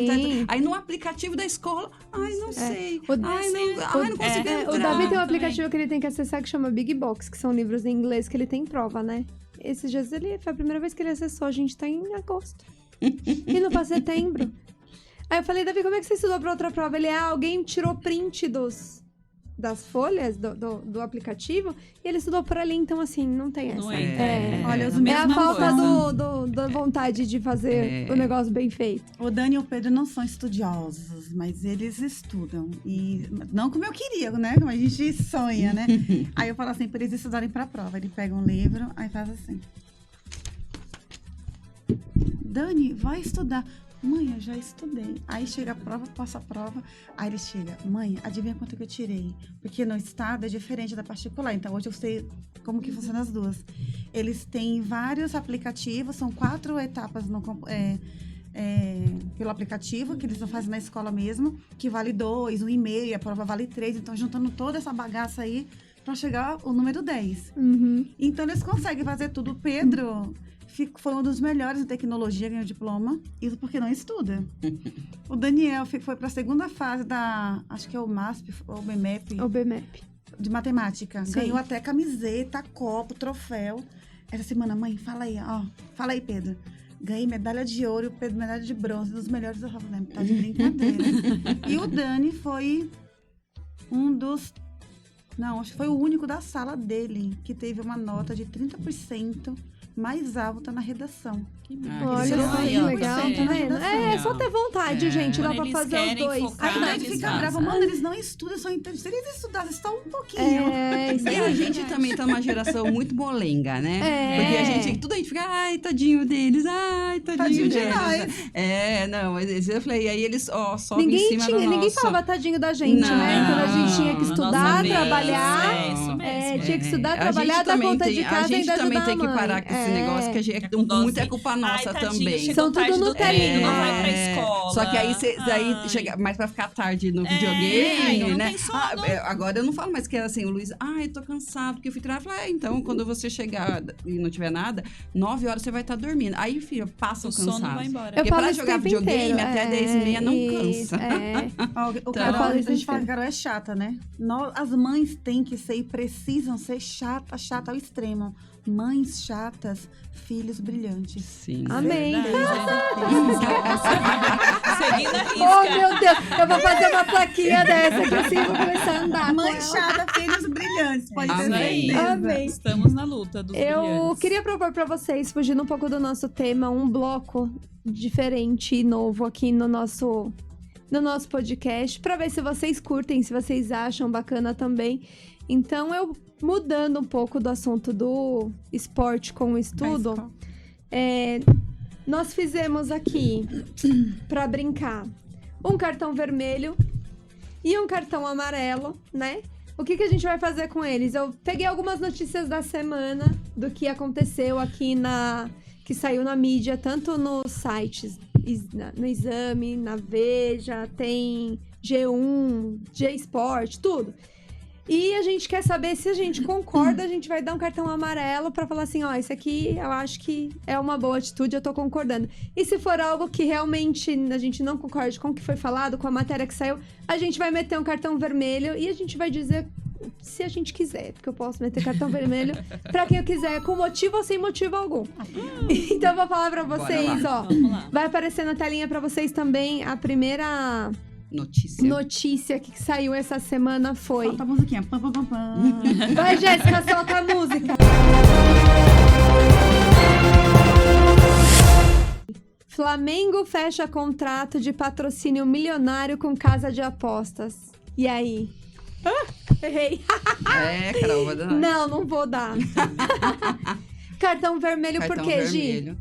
Aí no aplicativo da escola, não sei. O- Não consigo É, entrar. o Davi tem um também. aplicativo que ele tem que acessar que chama Big Box, que são livros em inglês que ele tem prova, né? Esses dias foi a primeira vez que ele acessou, a gente tá em agosto. E não pra setembro. Aí eu falei, Davi, como é que você estudou pra outra prova? Ele, alguém tirou print das folhas do aplicativo e ele estudou por ali, então assim, não tem essa. Não É. Olha, os a É a mesma falta coisa. da vontade de fazer o negócio bem feito. O Dani e o Pedro não são estudiosos, mas eles estudam. E não como eu queria, né? Como a gente sonha, né? Aí eu falo assim, para eles estudarem pra prova. Ele pega um livro, aí faz assim. Dani, vai estudar. Mãe, eu já estudei. Aí chega a prova, passa a prova. Aí ele chega, mãe, adivinha quanto que eu tirei? Porque no estado é diferente da particular. Então hoje eu sei como que funciona as duas. Eles têm vários aplicativos, são 4 etapas pelo aplicativo, que eles não fazem na escola mesmo, que vale 2, 1,5, a prova vale 3. Então, juntando toda essa bagaça aí para chegar ao número 10. Uhum. Então, eles conseguem fazer tudo. O Pedro foi um dos melhores em tecnologia, ganhou diploma. Isso porque não estuda. O Daniel foi para a segunda fase acho que é o MASP, ou o BMEP, O BMAP. de matemática. Sim. Ganhou até camiseta, copo, troféu. Essa semana, mãe, fala aí, ó. Fala aí, Pedro. Ganhei medalha de ouro e o Pedro medalha de bronze, dos melhores da prova. Tá de brincadeira. E o Dani foi um dos... Não, acho que foi o único da sala dele que teve uma nota de 30% mais alta na redação. Olha tirou só que aí, ó, legal, você tá na vendo? redação. É só ter vontade, É. gente. Dá Quando pra eles fazer os querem dois. focar, Aí o Dani eles fica fazem. bravo, mano, eles não estudam, são inteligentes. Se eles estudassem só um pouquinho. É, isso E a aí. gente também tá numa geração muito molenga, né? É. Porque a gente fica, ai, tadinho deles, ai, tadinho Tadinho de deles. nós. Não, mas eu falei, aí eles, sobem em Ninguém, cima do ninguém nosso. falava tadinho da gente, Não, né? Quando a gente tinha que na estudar, nossa vez, trabalhar. é isso mesmo. Tinha que estudar, A trabalhar, gente dar também conta tem- de casa a e gente ainda também ajudar tem que a mãe. parar com esse negócio que a gente, com dó, muito é assim. culpa nossa Ai, tadinho, também. chegou São tudo tarde do Nutelinha. treino, não vai pra É, escola. Só que aí, daí Ai. chega mais pra ficar tarde no ai, videogame, não né? tem sono. Agora eu não falo mais que era assim, o Luiz, ai, tô cansado, porque eu fui trabalhar. Eu falei, então, quando você chegar e não tiver nada, 9 horas você vai estar dormindo. Aí, filho, passa o O sono cansado. vai embora. Porque falo pra isso jogar o tempo videogame inteiro, até 10h30 não isso, cansa. Ó, o Então, Carol, eu falo a isso gente fala que sempre. a Carol é chata, né? As mães têm que ser e precisam ser chata ao extremo. Mães chatas, filhos brilhantes. Sim. Amém. Seguindo a risca. Oh, meu Deus. Eu vou fazer uma plaquinha dessa aqui assim e vou começar a andar. Mãe com ela. chata, filhos brilhantes. Pode ter Isso aí. certeza. Amém. Estamos na luta dos Eu brilhantes. queria propor pra vocês, fugindo um pouco do nosso tema, um bloco diferente e novo aqui no nosso podcast, pra ver se vocês curtem, se vocês acham bacana também. Então, eu mudando um pouco do assunto do esporte com o estudo, nós fizemos aqui, pra brincar, um cartão vermelho e um cartão amarelo, né? O que a gente vai fazer com eles? Eu peguei algumas notícias da semana do que aconteceu aqui que saiu na mídia, tanto nos sites, no Exame, na Veja, tem G1, G-Sport, tudo. E a gente quer saber se a gente concorda, a gente vai dar um cartão amarelo pra falar assim, ó, esse aqui eu acho que é uma boa atitude, eu tô concordando. E se for algo que realmente a gente não concorde com o que foi falado, com a matéria que saiu, a gente vai meter um cartão vermelho e a gente vai dizer se a gente quiser, porque eu posso meter cartão vermelho pra quem eu quiser, com motivo ou sem motivo algum. Então eu vou falar pra vocês, ó, vai aparecer na telinha pra vocês também a primeira... Notícia que saiu essa semana foi... Solta a musiquinha. Pam, pam, pam, pam. Vai, Jéssica, solta a música. Flamengo fecha contrato de patrocínio milionário com casa de apostas. E aí? Errei. Carol, vai dar. Não vou dar. Cartão vermelho por quê, Gi?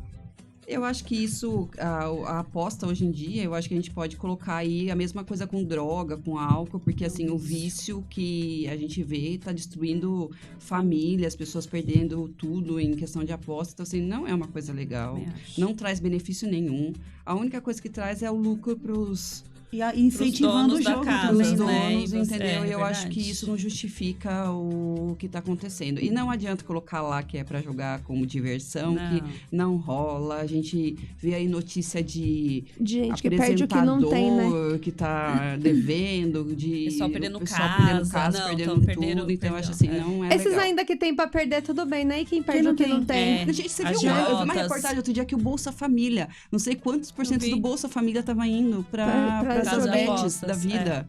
Eu acho que isso, a aposta hoje em dia, eu acho que a gente pode colocar aí a mesma coisa com droga, com álcool, porque assim, o vício que a gente vê tá destruindo famílias, pessoas perdendo tudo em questão de aposta, então assim, não é uma coisa legal, não traz benefício nenhum. A única coisa que traz é o lucro pros... E incentivando o jogo também, dos donos, entendeu? Eu acho que isso não justifica o que tá acontecendo. E não adianta colocar lá que é pra jogar como diversão, que não rola. A gente vê aí notícia de gente que perde o que não tem, né? Que tá devendo, de pessoal perdendo casa, perdendo tudo. Então, eu acho assim, não é Esses legal. ainda que tem pra perder, tudo bem, né? E quem perde o que não tem? Gente, você viu uma reportagem outro dia que o Bolsa Família, não sei quantos porcentos do Bolsa Família tava indo pra essas bets da vida.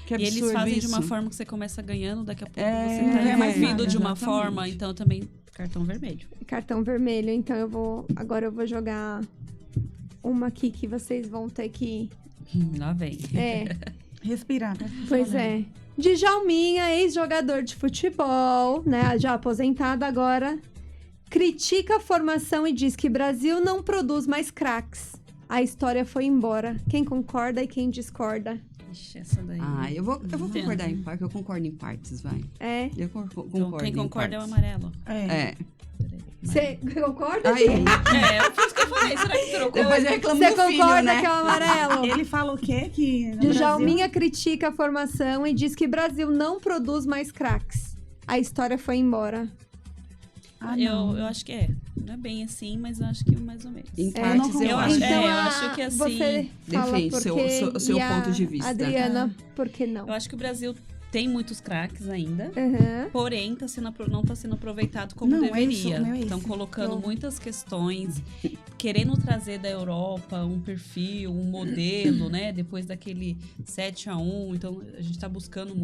Que absurdo. E eles fazem isso. de uma forma que você começa ganhando, daqui a pouco você tá envolvido de uma forma, então também cartão vermelho. Cartão vermelho, então agora eu vou jogar uma aqui que vocês vão ter que... Lá vem. Respirar. Pois é. Djalminha, ex-jogador de futebol, né, já aposentado agora, critica a formação e diz que Brasil não produz mais craques. A história foi embora. Quem concorda e quem discorda? Ixi, essa daí. Eu vou concordar em parte, eu concordo em partes, vai. Eu concordo então, quem concorda é o amarelo. Você concorda, Gi? Foi isso que eu falei. Será que trocou? Depois eu reclamo Você do concorda filho, né? que é o amarelo? Ele fala o quê? Que Djalminha critica a formação e diz que Brasil não produz mais craques. A história foi embora. Eu acho que não é bem assim, mas eu acho que mais ou menos. Em partes eu acho. Então, eu acho que assim... Você defende o seu ponto de vista. Adriana, por que não? Eu acho que o Brasil tem muitos craques ainda, Uhum. porém não está sendo aproveitado como deveria. Estão isso. colocando muitas questões, querendo trazer da Europa um perfil, um modelo, né? Depois daquele 7-1, então a gente está buscando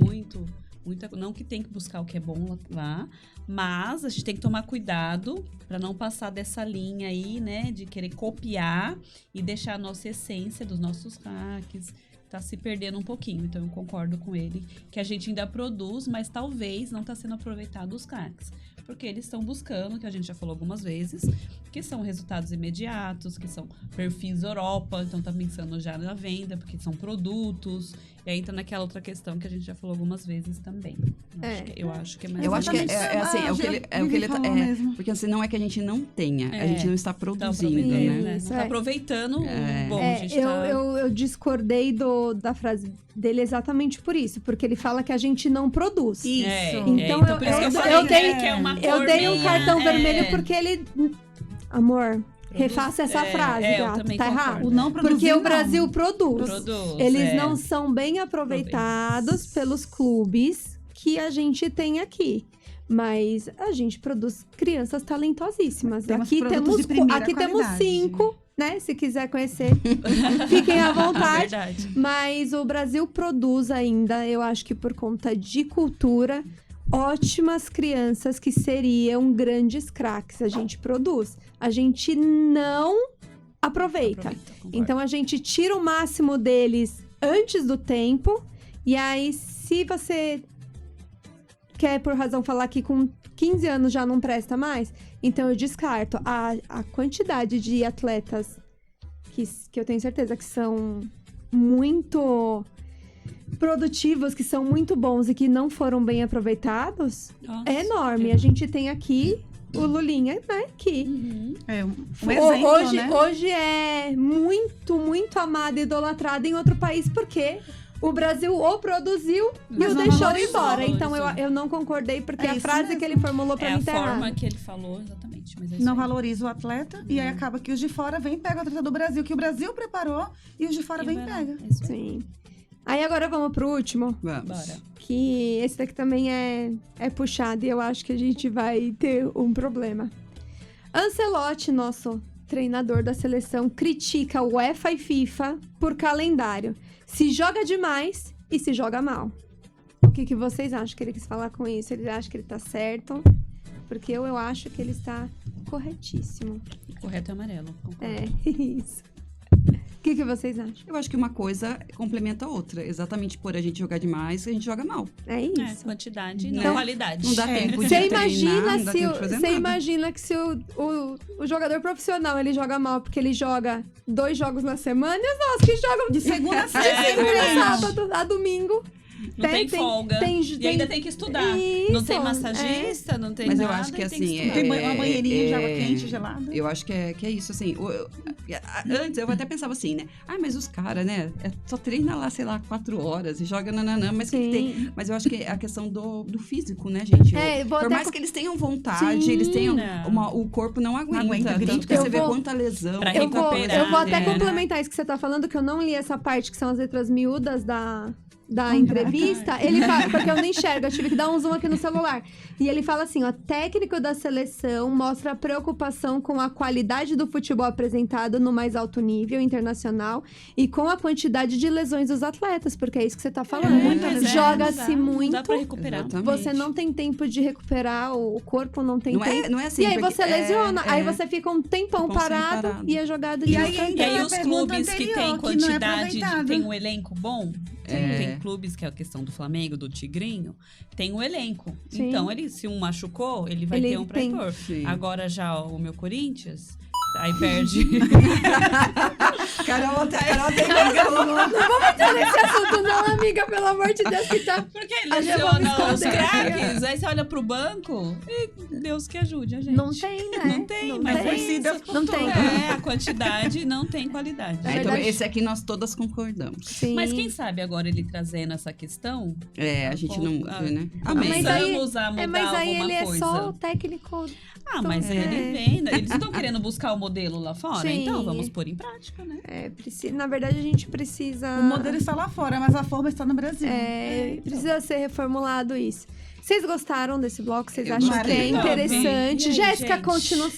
não que tem que buscar o que é bom lá, mas a gente tem que tomar cuidado para não passar dessa linha aí, né, de querer copiar e deixar a nossa essência dos nossos craques tá se perdendo um pouquinho. Então eu concordo com ele que a gente ainda produz, mas talvez não tá sendo aproveitado os craques, porque eles estão buscando, que a gente já falou algumas vezes, que são resultados imediatos, que são perfis Europa, então tá pensando já na venda, porque são produtos, e aí entra naquela outra questão que a gente já falou algumas vezes também. Eu acho que é mais Eu acho que é o que ele falou mesmo. porque assim, não é que a gente não tenha, a gente não está produzindo, né? Não tá aproveitando o bom. A gente eu discordei da frase dele exatamente por isso, porque ele fala que a gente não produz. Isso. Então, por isso que eu falei, que é uma eu dei um cartão vermelho porque porque ele... Amor, refaça essa frase, gato. Tá errado? O não produzir, porque o não. Brasil produz. Eles não são bem aproveitados pelos clubes que a gente tem aqui. Mas a gente produz crianças talentosíssimas. Temos Aqui produtos de primeira temos qualidade. 5, né? Se quiser conhecer, fiquem à vontade. Verdade. Mas o Brasil produz ainda, eu acho que por conta de cultura, ótimas crianças que seriam grandes craques. A gente produz. A gente não aproveita. Então a gente tira o máximo deles antes do tempo. E aí, se você quer, por razão, falar que com 15 anos já não presta mais? Então eu descarto. A quantidade de atletas que eu tenho certeza que são muito produtivos, que são muito bons e que não foram bem aproveitados, é enorme. A gente tem aqui o Lulinha, né? Que É um exemplo, né? hoje é muito, muito amado e idolatrado em outro país, porque o Brasil o produziu e o não deixou valorizou. embora. Então eu não concordei, porque É a isso frase mesmo. que ele formulou pra É mim a tá forma errada. que ele falou, exatamente. Mas é isso Não aí. valoriza o atleta e aí acaba que os de fora vêm e pegam o atleta do Brasil, que o Brasil preparou, e os de fora vêm e vai lá. pegam. É isso aí. Sim. Aí agora vamos pro último, Vamos. Bora. que esse daqui também é puxado e eu acho que a gente vai ter um problema. Ancelotti, nosso treinador da seleção, critica o UEFA e FIFA por calendário. Se joga demais e se joga mal. O que vocês acham que ele quis falar com isso? Ele acha que ele tá certo? Porque eu acho que ele está corretíssimo. Correto é amarelo. Concordo. É, isso. O que vocês acham? Eu acho que uma coisa complementa a outra. Exatamente por a gente jogar demais, a gente joga mal. É É, isso. quantidade, não Então, qualidade. Não dá tempo de Você treinar, imagina, não dá se tempo de fazer você nada. imagina que se o jogador profissional ele joga mal porque ele joga 2 jogos na semana e os nossos que jogam De segunda a de sexta. segunda a verdade. sábado a domingo. Não tem folga. E ainda tem que estudar. Não tem Isso, massagista, não tem Mas nada. eu acho que e tem assim, estudar. Tem uma banheirinha de água quente, gelada. Eu acho que é isso, assim. Antes eu até pensava assim, né? Mas os caras, né? Só treina lá, sei lá, 4 horas e joga nananã, mas o que Sim. tem? Mas eu acho que é a questão do físico, né, gente? Vou Por até mais que eles tenham vontade, Sim. eles tenham. Não. O corpo não aguenta. aguenta, Tanto grita. que Eu você vê vou- quanta lesão. Pra eu vou recuperar, até né? complementar isso que você tá falando, que eu não li essa parte que são as letras miúdas da entrevista, ele fala, porque eu não enxergo, eu tive que dar um zoom aqui no celular. E ele fala assim, ó, técnico da seleção mostra preocupação com a qualidade do futebol apresentado no mais alto nível internacional e com a quantidade de lesões dos atletas, porque é isso que você tá falando. muita lesão, Joga-se Não muito, dá pra recuperar. Exatamente. você não tem tempo de recuperar, o corpo não tem Não tempo. é assim. E aí porque você lesiona, aí você fica um tempão Tempão sem parado parado. e é jogado de E aí novo. E entra aí na os pergunta clubes que anterior, têm que não é quantidade, aproveitado. tem um elenco bom. É. Tem clubes, que é a questão do Flamengo, do Tigrinho, tem um elenco. Sim. Então, se um machucou, ele vai Ele ter um pra tem. impor. Sim. Agora já o meu Corinthians, aí perde. Carol tem Nesse assunto não, amiga, pelo amor de Deus, que tá... Porque A gente vai me lesiona os esconder. craques. Aí você olha pro banco e Deus que ajude a gente. Não tem, né? Não tem, mas tem. é isso. Não tem. É, a quantidade não tem qualidade. É Então, verdade. esse aqui nós todas concordamos. Sim. Mas quem sabe agora ele trazendo essa questão, A gente não vê, né? Amém. Mas aí- Começamos a mudar mas aí alguma ele coisa. é só o técnico. Mas É. ele vem, né? Eles estão querendo buscar o modelo lá fora, Sim. então vamos pôr em prática, né? Na verdade, a gente precisa... O modelo está lá fora, mas a forma está no Brasil. Precisa ser reformulado isso. Vocês gostaram desse bloco? Vocês Eu acham gostei. que é Top. interessante? E aí, Jéssica, gente? continua.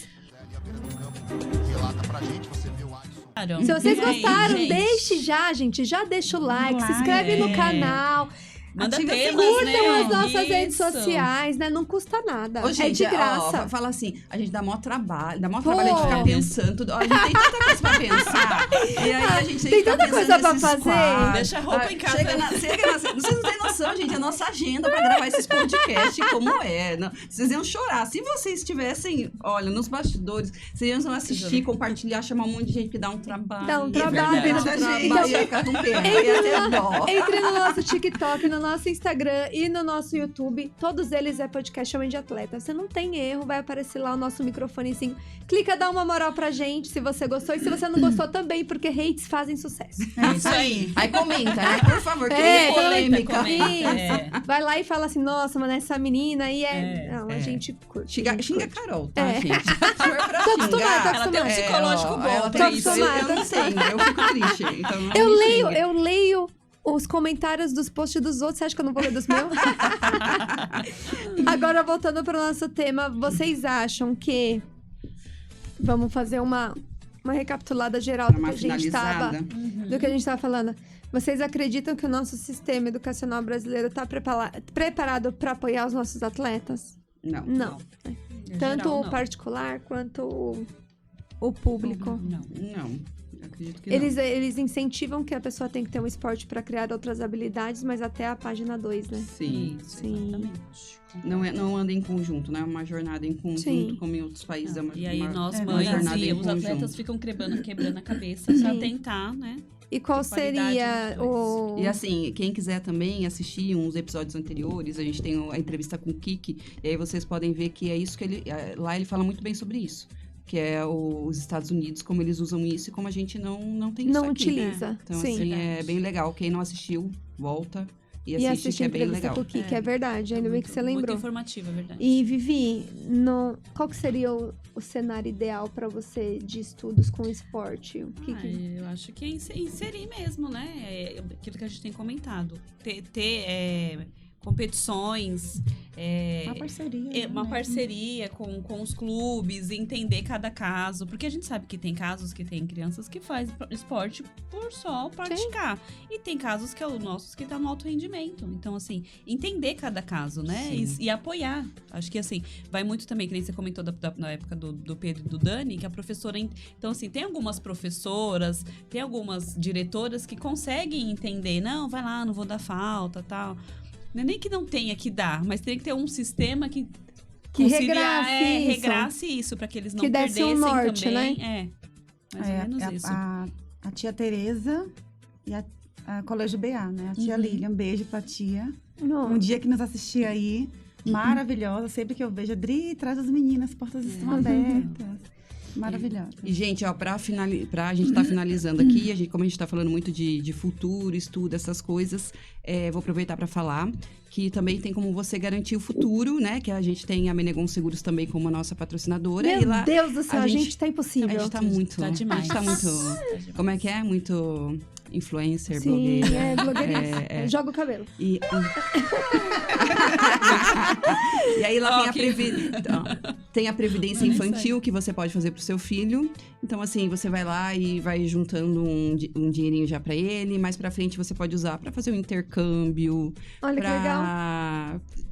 Claro. Se vocês E aí, gostaram, gente? deixe já, gente. Já deixa o like, se Like. inscreve no canal. Manda Ativa temas, sininho, né? Curtam as nossas redes Isso. sociais, né? Não custa nada. Ô, gente, é de graça. fala assim, a gente dá maior trabalho, a Pô. gente ficar pensando, ó, a gente tem tanta coisa pra pensar. E aí a gente Tem que ficar tanta coisa pensando pra nesses fazer. quadros. Deixa a roupa em casa. Vocês não têm noção, gente, a nossa agenda pra gravar esses podcasts como é. Não, vocês iam chorar. Se vocês estivessem, olha, nos bastidores, vocês iam assistir, compartilhar, chamar um monte de gente que dá um trabalho. Dá um E trabalho. é verdade, da gente. trabalho, ia ficar tão pena, ia ter dó. Entre no nosso TikTok, no nosso Instagram e no nosso YouTube. Todos eles é podcast Homem de Atleta. Você não tem erro, vai aparecer lá o nosso microfonezinho. Clica, dá uma moral pra gente se você gostou. E se você não gostou também, porque hates fazem sucesso. É isso aí. Aí comenta, né? Por favor, que É, polêmica. comenta, é. Vai lá e fala assim, nossa, mas essa menina aí é... É, Não, a é. gente curte. Xinga, a gente xinga a curte. Carol, tá, É. gente? Se for pra Tô acostumada, xingar, tô Ela tem um acostumada. psicológico bom ela pra tem isso. eu não tenho, eu fico triste. Então não Eu me leio, xinga. eu leio os comentários dos posts dos outros. Você acha que eu não vou ler dos meus? Agora, voltando para o nosso tema, vocês acham que... Vamos fazer uma recapitulada geral Pra do que, uma a gente tava, finalizada. do que a gente estava falando. Vocês acreditam que o nosso sistema educacional brasileiro está preparado para apoiar os nossos atletas? Não. Não. Em Tanto geral, o não. particular quanto o público. Não. Não. Acredito que não. Eles incentivam que a pessoa tem que ter um esporte para criar outras habilidades, mas até a página 2, né? Sim. Sim. Exatamente. Não anda em conjunto, né? É uma jornada em conjunto, Sim. como em outros países. É uma, E aí nós, uma mães jornada e em os atletas conjunto. ficam quebrando a cabeça pra Sim. tentar, né? E qual qualidade seria dos o... E assim, quem quiser também assistir uns episódios anteriores, a gente tem a entrevista com o Kiki, e aí vocês podem ver que é isso que lá ele fala muito bem sobre isso. Que é os Estados Unidos, como eles usam isso e como a gente não tem isso Não aqui. utiliza. Então, Sim. assim, é bem legal. Quem não assistiu, volta e E assiste, assiste que a é bem entrevista legal. com o Kiki, é verdade. Ainda bem que você Muito lembrou. informativa, é verdade. E, Vivi, qual que seria o cenário ideal para você de estudos com esporte? O que que... Eu acho que é inserir mesmo, né? É aquilo que a gente tem comentado. Ter competições, Uma parceria. uma né? parceria com os clubes, entender cada caso. Porque a gente sabe que tem casos que tem crianças que fazem esporte por só praticar. E tem casos que é o nosso que tá no alto rendimento. Então, assim, entender cada caso, né? E apoiar. Acho que, assim, vai muito também, que nem você comentou na época do Pedro e do Dani, que a professora... Então, assim, tem algumas professoras, tem algumas diretoras que conseguem entender. Não, vai lá, não vou dar falta, tal... Não é nem que não tenha que dar, mas tem que ter um sistema que regrasse isso, para que eles não Que desse perdessem um norte, também. né? Mais ou menos isso. A tia Tereza e a Colégio BA, né? A tia Lilian, um beijo pra tia. Não. Um dia que nos assistia aí, maravilhosa. Sempre que eu vejo, Adri, traz as meninas, as portas estão abertas. Maravilhosa. E, gente, ó, pra gente tá finalizando aqui, como a gente tá falando muito de futuro, estudo, essas coisas, vou aproveitar para falar que também tem como você garantir o futuro, né? Que a gente tem a Menegon Seguros também como a nossa patrocinadora. Meu e lá, Deus do céu, a gente tá impossível. A gente tá muito... Tá demais. A gente tá muito... Como é que é? Muito influencer, Sim, blogueira. blogueira. Joga o cabelo. E aí lá tem a previdência infantil que você pode fazer pro seu filho. Então, assim, você vai lá e vai juntando um dinheirinho já pra ele. Mais pra frente você pode usar pra fazer um intercâmbio. Olha que legal.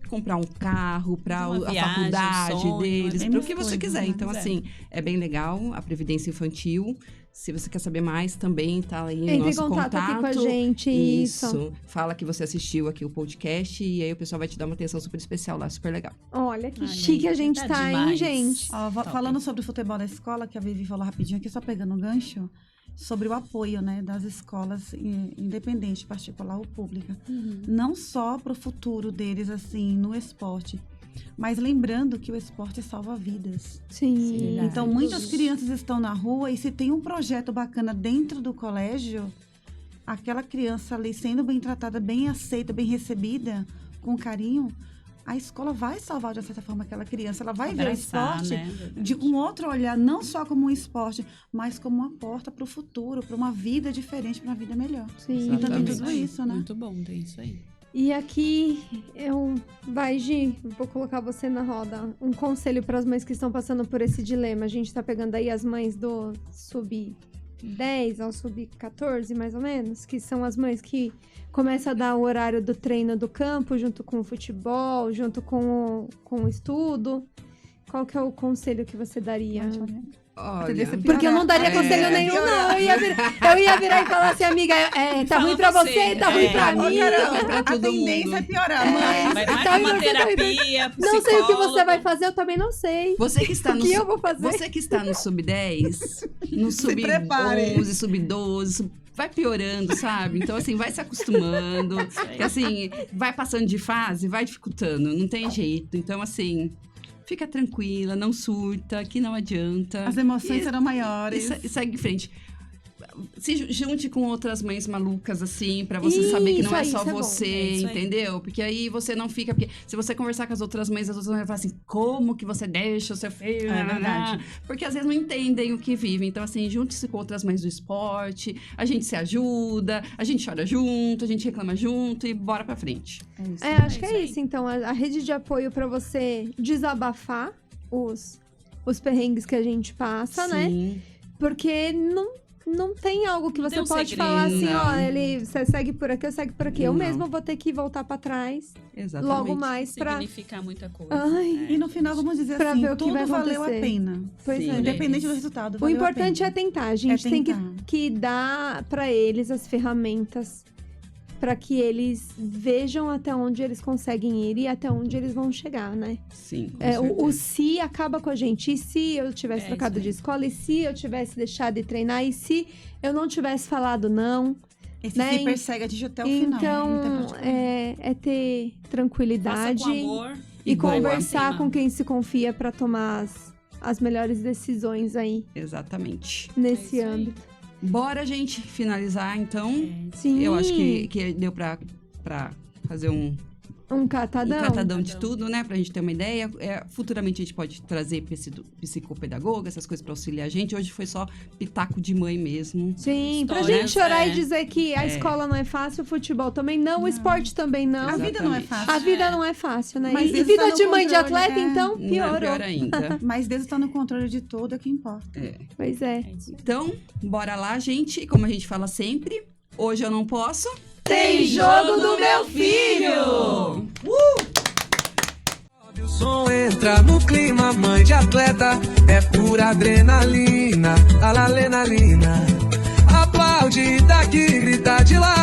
Comprar um carro pra Uma a viagem, faculdade um sonho, deles, é para o muita que você coisa, quiser. né? Então, assim, é bem legal a previdência infantil. Se você quer saber mais, também tá aí no Entre em nosso contato aqui com a gente. Isso. Fala que você assistiu aqui o podcast e aí o pessoal vai te dar uma atenção super especial lá, super legal. Olha que Olha chique aí, a gente tá tá, hein, demais. gente? Ó, Top. falando sobre o futebol da escola, que a Vivi falou rapidinho aqui, só pegando um gancho, sobre o apoio, né, das escolas independente, particular ou pública. Não só para o futuro deles, assim, no esporte, mas lembrando que o esporte salva vidas. Sim. Verdade. Então, muitas crianças estão na rua e se tem um projeto bacana dentro do colégio, aquela criança ali sendo bem tratada, bem aceita, bem recebida, com carinho, a escola vai salvar, de certa forma, aquela criança. Ela vai ver o Abraçar, esporte né? de um outro olhar, não só como um esporte, mas como uma porta para o futuro, para uma vida diferente, para uma vida melhor. Sim. E também Exatamente. tudo isso, né? Muito bom, tem isso aí. E aqui Gi, vou colocar você na roda. Um conselho para as mães que estão passando por esse dilema. A gente tá pegando aí as mães do sub-10 ao sub-14, mais ou menos, que são as mães que começam a dar o horário do treino do campo, junto com o futebol, junto com o estudo. Qual que é o conselho que você daria? Olha, Porque eu não daria conselho nenhum, não. Eu ia virar e falar assim, amiga, tá Fala ruim pra você. você, tá ruim pra mim. pra A todo tendência mundo. é piorar, mãe. Vai Tá marcar indo, uma tá indo. terapia, Não sei o que você psicólogo. vai fazer, eu também não sei. Você que está O no que eu vou fazer? Você que está no sub-10, no prepare. sub-11, sub-12, vai piorando, sabe? Então, assim, vai se acostumando. Porque, assim, vai passando de fase, vai dificultando, não tem jeito. Então, assim, fica tranquila, não surta, que não adianta. As emoções E- serão maiores. E segue em frente. Se junte com outras mães malucas, assim, pra você saber que não é Isso só aí, isso é bom. você, É isso aí. entendeu? Porque aí você não fica... Porque se você conversar com as outras mães vão falar assim, como que você deixa o seu filho? É verdade. Porque às vezes não entendem o que vivem. Então, assim, junte-se com outras mães do esporte, a gente se ajuda, a gente chora junto, a gente reclama junto e bora pra frente. É isso. Acho que isso é aí. isso, então. A rede de apoio pra você desabafar os perrengues que a gente passa, né? Sim. Porque não tem algo que Não você tem um pode segredo. falar assim, ó, Não. você segue por aqui, eu segue por aqui. Eu Não. mesma vou ter que voltar pra trás Exatamente. logo mais pra... Significar muita coisa. Ai, E no final, vamos dizer Pra assim, ver o que tudo vai valeu a acontecer. pena. Pois Sim. é. Independente do resultado, O valeu a importante é pena. tentar. A gente tem tentar. que dar pra eles as ferramentas pra que eles vejam até onde eles conseguem ir e até onde eles vão chegar, né? Sim, com É, o certeza. se acaba com a gente. E se eu tivesse É, trocado isso de aí. escola? E se eu tivesse deixado de treinar? E se eu não tivesse falado não? Esse né? se persegue a gente até o final. Então, Não tem pra onde correr. é ter Faça tranquilidade com amor. e boa. conversar Acima. com quem se confia pra tomar as melhores decisões aí Exatamente. nesse isso aí. âmbito. Bora, gente, finalizar, então. Sim. Eu acho que deu pra fazer um catadão. catadão de tudo, né? Pra gente ter uma ideia. Futuramente a gente pode trazer psicopedagoga, essas coisas pra auxiliar a gente. Hoje foi só pitaco de mãe mesmo. Sim, pra Histórias, gente chorar e é. dizer que a escola não é fácil, o futebol também não, o esporte também não. A vida não é Exatamente. fácil. A vida não é fácil, né? Mas E isso vida tá no de mãe de controle, atleta, é. então, Não é piorou. pior ainda. Mas Deus está no controle de tudo, é o que importa. Pois é. É isso aí. Então, bora lá, gente. Como a gente fala sempre, hoje eu não posso. Tem jogo do meu filho! O som entra no clima, mãe de atleta, é pura adrenalina, alenalina. Aplaude daqui, grita de lá.